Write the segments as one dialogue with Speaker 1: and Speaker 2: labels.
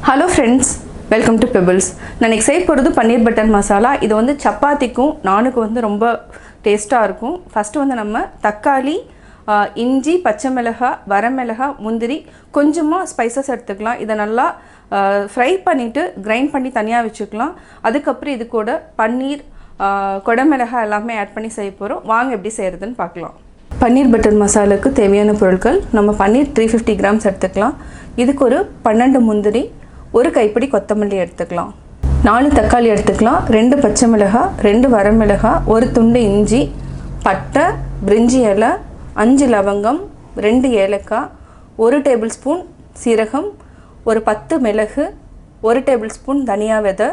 Speaker 1: Hello friends, welcome to Pebbles. நான் இன்னைக்கு செய்ய போறது பன்னீர் பட்டர் மசாலா. இது வந்து சப்பாத்திக்கும் நானுக்கு வந்து ரொம்ப டேஸ்டா இருக்கும். ஃபர்ஸ்ட் வந்து நம்ம தக்காளி, இஞ்சி, பச்சை மிளகாய், வரமிளகாய், முந்திரி கொஞ்சமா ஸ்பைசஸ் எடுத்துக்கலாம். இத நல்லா ஃப்ரை பண்ணிட்டு கிரைண்ட் பண்ணி தனியா வச்சுக்கலாம். அதுக்கு அப்புறம் இது கூட பன்னீர், கொடமிளகாய் எல்லாமே ஆட் பண்ணி செய்ய போறோம். வாங்க எப்படி செய்யறதுன்னு பார்க்கலாம். பன்னீர் பட்டர் மசாலாக்கு தேவையான பொருட்கள் நம்ம பன்னீர் 350 கிராம்ஸ் எடுத்துக்கலாம். இதுக்கு ஒரு 12 முந்திரி, ஒரு கைப்பிடி கொத்தமல்லி எடுத்துக்கலாம். 4 தக்காளி எடுத்துக்கலாம். 2 பச்சை மிளகாய், 2 வரமிளகாய், ஒரு துண்டு இஞ்சி, பட்டை, பிரிஞ்சி இலை, 5 லவங்கம், 2 ஏலக்காய், 1 டேபிள் ஸ்பூன் சீரகம், ஒரு 10 மிளகு, 1 டேபிள் ஸ்பூன் தனியா விதை,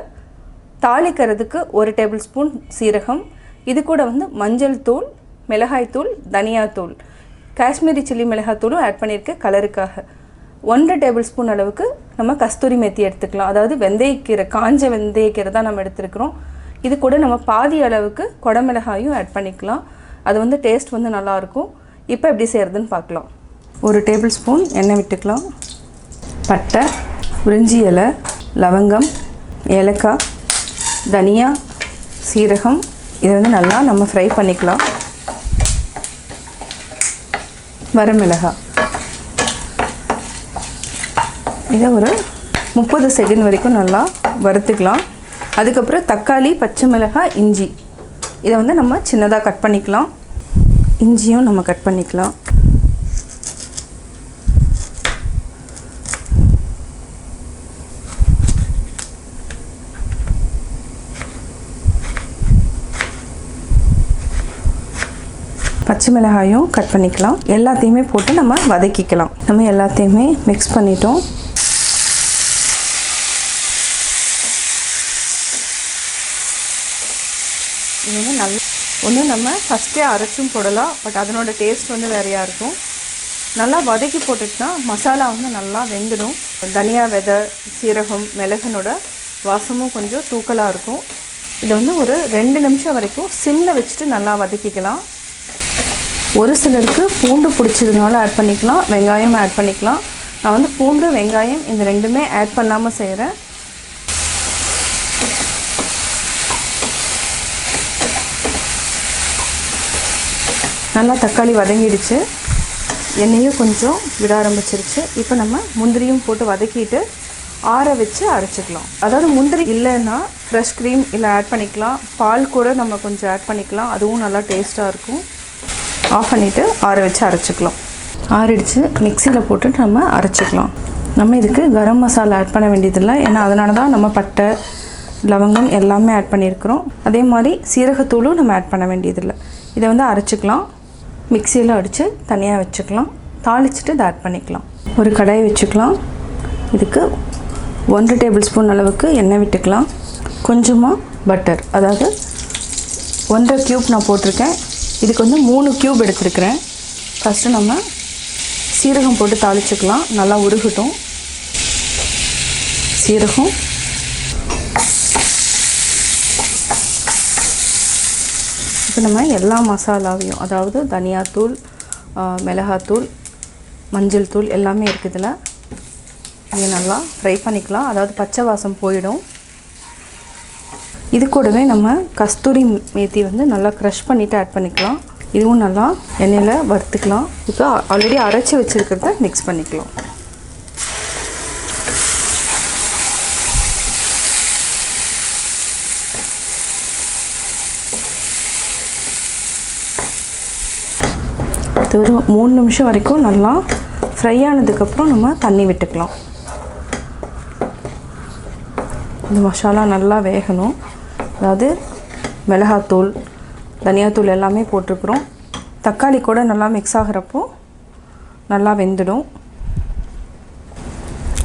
Speaker 1: தாளிக்கிறதுக்கு 1 டேபிள் ஸ்பூன் சீரகம். இது கூட வந்து மஞ்சள் தூள், மிளகாய் தூள், தனியா தூள், காஷ்மீரி சில்லி மிளகாய் தூளும் ஆட் பண்ணியிருக்கேன் கலருக்காக. 1 டேபிள் ஸ்பூன் அளவுக்கு நம்ம கஸ்தூரி மெத்தி எடுத்துக்கலாம். அதாவது வெந்தயக்கீரை, காஞ்ச வெந்தயக்கீரை தான் நம்ம எடுத்துருக்கிறோம். இது கூட நம்ம பாதி அளவுக்கு கொடமிளகாயும் ஆட் பண்ணிக்கலாம். அது வந்து டேஸ்ட் வந்து நல்லாயிருக்கும். இப்போ எப்படி செய்கிறதுன்னு பார்க்கலாம். 1 டேபிள் ஸ்பூன் எண்ணெய் விட்டுக்கலாம். பட்டை, பிரிஞ்சி இலை, லவங்கம், ஏலக்காய், தனியா, சீரகம், இதை வந்து நல்லா நம்ம ஃப்ரை பண்ணிக்கலாம். வரமிளகாய், இதை ஒரு 30 செகண்ட் வரைக்கும் நல்லா வறுத்துக்கலாம். அதுக்கப்புறம் தக்காளி, பச்சை மிளகாய், இஞ்சி, இதை வந்து நம்ம சின்னதாக கட் பண்ணிக்கலாம். இஞ்சியும் நம்ம கட் பண்ணிக்கலாம். பச்சை மிளகாயும் கட் பண்ணிக்கலாம். எல்லாத்தையுமே போட்டு நம்ம வதக்கிக்கலாம். நம்ம எல்லாத்தையுமே மிக்ஸ் பண்ணிட்டோம். இது வந்து ஒன்று நம்ம ஃபஸ்ட்டே அரைச்சும் போடலாம். பட் அதனோட டேஸ்ட் வந்து வேறையாக இருக்கும். நல்லா வதக்கி போட்டுட்டுனா மசாலா வந்து நல்லா வெந்துடும். தனியா விதை, சீரகம், மிளகனோட வாசமும் கொஞ்சம் தூக்கலாக இருக்கும். இதை வந்து ஒரு 2 நிமிஷம் வரைக்கும் சிம்மில் வச்சுட்டு நல்லா வதக்கிக்கலாம். ஒரு சிலருக்கு பூண்டு பிடிச்சதுனால ஆட் பண்ணிக்கலாம், வெங்காயம் ஆட் பண்ணிக்கலாம். நான் வந்து பூண்டு, வெங்காயம் இந்த ரெண்டுமே ஆட் பண்ணாமல் செய்கிறேன். நல்லா தக்காளி வதங்கிடுச்சு, எண்ணெயும் கொஞ்சம் விட ஆரம்பிச்சிருச்சு. இப்போ நம்ம முந்திரியும் போட்டு வதக்கிட்டு ஆற வச்சு அரைச்சிக்கலாம். அதாவது முந்திரி இல்லைன்னா ஃப்ரெஷ் க்ரீம் இல்லை ஆட் பண்ணிக்கலாம். பால் கூட நம்ம கொஞ்சம் ஆட் பண்ணிக்கலாம், அதுவும் நல்லா டேஸ்ட்டாக இருக்கும். ஆஃப் பண்ணிவிட்டு ஆற வச்சு அரைச்சிக்கலாம். ஆறிடுச்சு, மிக்சியில் போட்டு நம்ம அரைச்சிக்கலாம். நம்ம இதுக்கு கரம் மசாலா ஆட் பண்ண வேண்டியதில்லை, ஏன்னா அதனால தான் நம்ம பட்டை, லவங்கம் எல்லாமே ஆட் பண்ணியிருக்கிறோம். அதே மாதிரி சீரகத்தூளும் நம்ம ஆட் பண்ண வேண்டியதில்லை. இதை வந்து அரைச்சிக்கலாம். மிக்சியில் அடித்து தனியாக வச்சுக்கலாம். தாளிச்சிட்டு இதை ஆட் பண்ணிக்கலாம். ஒரு கடாயை வச்சுக்கலாம். இதுக்கு 1 டேபிள் ஸ்பூன் அளவுக்கு எண்ணெய் விட்டுக்கலாம். கொஞ்சமாக பட்டர், அதாவது 1.5 கியூப் நான் போட்டிருக்கேன். இதுக்கு வந்து 3 கியூப் எடுத்துருக்கிறேன். ஃபஸ்ட்டு நம்ம சீரகம் போட்டு தாளிச்சுக்கலாம். நல்லா உருகட்டும். சீரகம், இப்போ நம்ம எல்லா மசாலாவையும், அதாவது தனியாத்தூள், மிளகாத்தூள், மஞ்சள் தூள் எல்லாமே இருக்குதுல, இதை நல்லா ஃப்ரை பண்ணிக்கலாம். அதாவது பச்சை வாசம் போயிடும். இது கூடவே நம்ம கஸ்தூரி மேத்தி வந்து நல்லா க்ரஷ் பண்ணிவிட்டு ஆட் பண்ணிக்கலாம். இதுவும் நல்லா எண்ணெயில் வறுத்துக்கலாம். இப்போ ஆல்ரெடி அரைச்சி வச்சுருக்கிறத மிக்ஸ் பண்ணிக்கலாம். ஒரு 3 நிமிஷம் வரைக்கும் நல்லா ஃப்ரை ஆனதுக்கப்புறம் நம்ம தண்ணி விட்டுக்கலாம். இந்த மசாலா நல்லா வேகணும். அதாவது மிளகாத்தூள், தனியாத்தூள் எல்லாமே போட்டிருக்கிறோம். தக்காளி கூட நல்லா மிக்ஸ் ஆகிறப்போ நல்லா வெந்துடும்.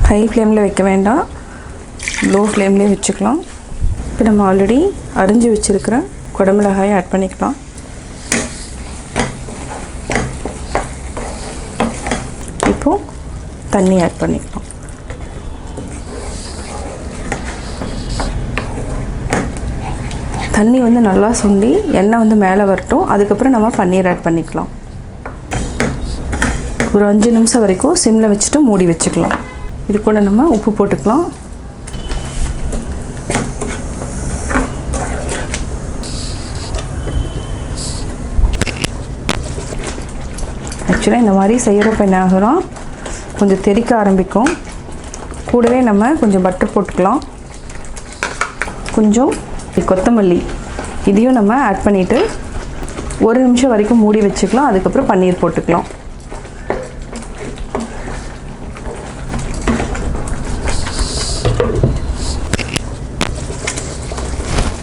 Speaker 1: ஹை ஃப்ளேமில் வைக்க வேண்டாம், லோ ஃப்ளேம்லேயே வச்சுக்கலாம். இப்போ நம்ம ஆல்ரெடி அரிஞ்சு வச்சுருக்கிற குடமிளகாயை ஆட் பண்ணிக்கலாம். இப்போது தண்ணி ஆட் பண்ணிக்கலாம். தண்ணி வந்து நல்லா சுண்டி எண்ணெய் வந்து மேலே வரட்டும். அதுக்கப்புறம் நம்ம பன்னீர் ஆட் பண்ணிக்கலாம். ஒரு 5 நிமிஷம் வரைக்கும் சிம்மில் வச்சுட்டு மூடி வச்சுக்கலாம். இது கூட நம்ம உப்பு போட்டுக்கலாம். ஆக்சுவலாக இந்த மாதிரி செய்கிறப்ப என்ன ஆகுறோம், கொஞ்சம் தெறிக்க ஆரம்பிக்கும். கூடவே நம்ம கொஞ்சம் பட்டர் போட்டுக்கலாம். கொஞ்சம் கொத்தமல்லி இதையும் நம்ம ஆட் பண்ணிவிட்டு 1 நிமிஷம் வரைக்கும் மூடி வச்சுக்கலாம். அதுக்கப்புறம் பன்னீர் போட்டுக்கலாம்.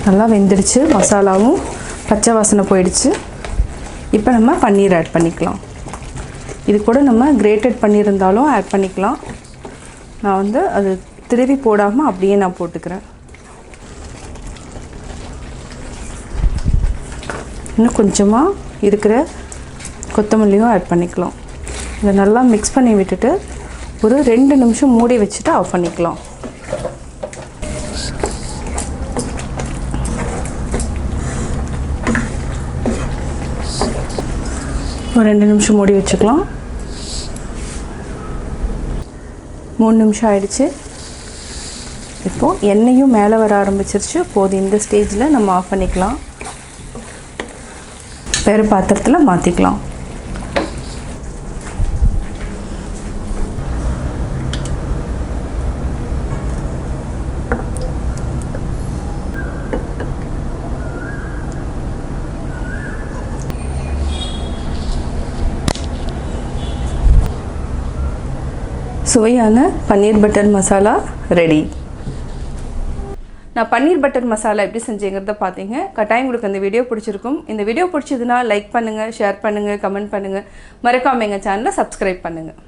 Speaker 1: நல்லா வெந்துடுச்சு. மசாலாவும் பச்சை வாசனை போயிடுச்சு. இப்போ நம்ம பன்னீர் ஆட் பண்ணிக்கலாம். இது கூட நம்ம கிரேட்டட் பண்ணியிருந்தாலும் ஆட் பண்ணிக்கலாம். நான் வந்து அது திருவி போடாமல் அப்படியே நான் போட்டுக்கிறேன். இன்னும் கொஞ்சமாக இருக்கிற கொத்தமல்லியும் ஆட் பண்ணிக்கலாம். இதை நல்லா மிக்ஸ் பண்ணி விட்டுட்டு ஒரு 2 நிமிஷம் மூடி வச்சுட்டு ஆஃப் பண்ணிக்கலாம். ஒரு 2 நிமிஷம் மூடி வச்சுக்கலாம். 3 நிமிஷம் ஆயிடுச்சு. இப்போது எண்ணெயும் மேலே வர ஆரம்பிச்சிருச்சு. போது இந்த ஸ்டேஜில் நம்ம ஆஃப் பண்ணிக்கலாம். வேறு பாத்திரத்தில் மாற்றிக்கலாம். சுவையான பன்னீர் பட்டர் மசாலா ரெடி. நான் பன்னீர் பட்டர் மசாலா எப்படி செஞ்சேங்கிறத பார்த்தீங்க. கட்டாயம் உங்களுக்கு இந்த வீடியோ பிடிச்சிருக்கும். இந்த வீடியோ பிடிச்சதுன்னா லைக் பண்ணுங்கள், ஷேர் பண்ணுங்கள், கமெண்ட் பண்ணுங்கள். மறக்காமல் எங்கள் சேனலை சப்ஸ்கிரைப் பண்ணுங்கள்.